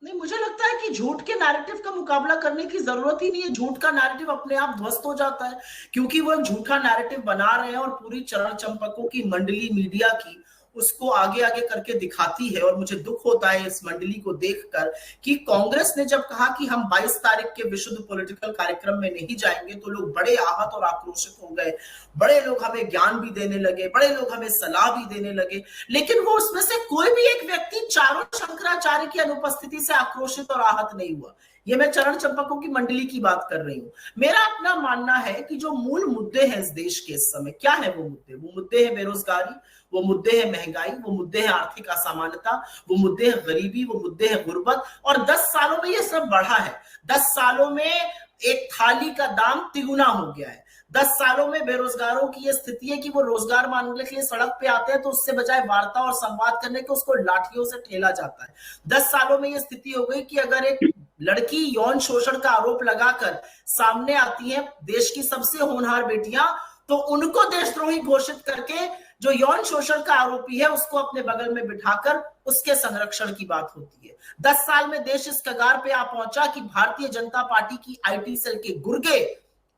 नहीं, मुझे लगता है कि झूठ के नैरेटिव का मुकाबला करने की जरूरत ही नहीं है। झूठ का नैरेटिव अपने आप ध्वस्त हो जाता है, क्योंकि वो झूठा नैरेटिव बना रहे हैं और पूरी चरण चंपकों की मंडली मीडिया की उसको आगे आगे करके दिखाती है। और मुझे दुख होता है इस मंडली को देखकर कि कांग्रेस ने जब कहा कि हम 22 तारीख के विशुद्ध पॉलिटिकल कार्यक्रम में नहीं जाएंगे, तो लोग बड़े आहत और आक्रोशित हो गए। बड़े लोग हमें ज्ञान भी देने लगे, बड़े लोग हमें सलाह भी देने लगे, लेकिन वो उसमें से कोई भी एक व्यक्ति चारों शंकराचार्य की अनुपस्थिति से आक्रोशित और आहत नहीं हुआ। ये मैं चरण चंपकों की मंडली की बात कर रही हूं। मेरा अपना मानना है कि जो मूल मुद्दे हैं इस देश के इस समय, क्या है वो मुद्दे हैं बेरोजगारी, वो मुद्दे हैं महंगाई, वो मुद्दे हैं आर्थिक असमानता, वो मुद्दे हैं गरीबी, वो मुद्दे हैं गुर्बत। और 10 सालों में ये सब बढ़ा है। 10 सालों में एक थाली का दाम तिगुना हो गया है। 10 सालों में बेरोजगारों की ये स्थिति है कि वो रोजगार मांगने के लिए सड़क पे आते हैं, तो उससे बजाय वार्ता और संवाद करने के उसको लाठियों से ठेला जाता है। 10 सालों में ये स्थिति हो गई कि अगर एक लड़की यौन शोषण का आरोप लगाकर सामने आती है, देश की सबसे होनहार बेटियां, तो उनको देशद्रोही घोषित करके जो यौन शोषण का आरोपी है उसको अपने बगल में बिठाकर उसके संरक्षण की बात होती है। 10 साल में देश इस कगार पे आ पहुंचा कि भारतीय जनता पार्टी की आईटी सेल के गुर्गे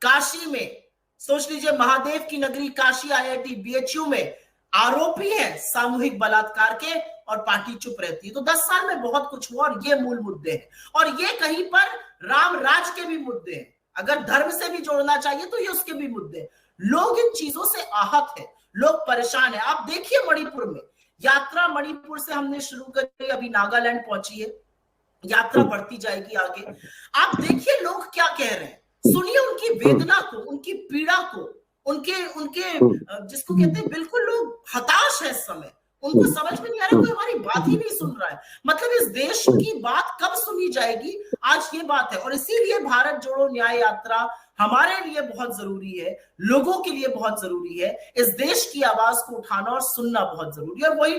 काशी में, सोच लीजिए महादेव की नगरी काशी, आईआईटी बीएचयू में आरोपी है सामूहिक बलात्कार के, और पार्टी चुप रहती है। तो 10 साल में बहुत कुछ हुआ, और ये मूल मुद्दे हैं। और ये कहीं पर राम राज के भी मुद्दे हैं, अगर धर्म से भी जोड़ना चाहिए तो ये उसके भी मुद्दे हैं। लोग इन चीजों से आहत है, लोग परेशान है। आप देखिए मणिपुर में यात्रा, मणिपुर से हमने शुरू करी, अभी नागालैंड पहुंची है, यात्रा बढ़ती जाएगी आगे। आप देखिए लोग क्या कह रहे हैं, सुनिए उनकी वेदना को, उनकी पीड़ा को, उनके उनके जिसको कहते हैं, बिल्कुल लोग हताश है इस समय। उनको समझ में नहीं आ रहा, कोई हमारी बात ही नहीं सुन रहा है। मतलब इस देश की बात कब सुनी जाएगी, आज ये बात है। और इसीलिए भारत जोड़ो न्याय यात्रा हमारे लिए बहुत जरूरी है, लोगों के लिए बहुत जरूरी है। इस देश की आवाज को उठाना और सुनना बहुत जरूरी है, और वही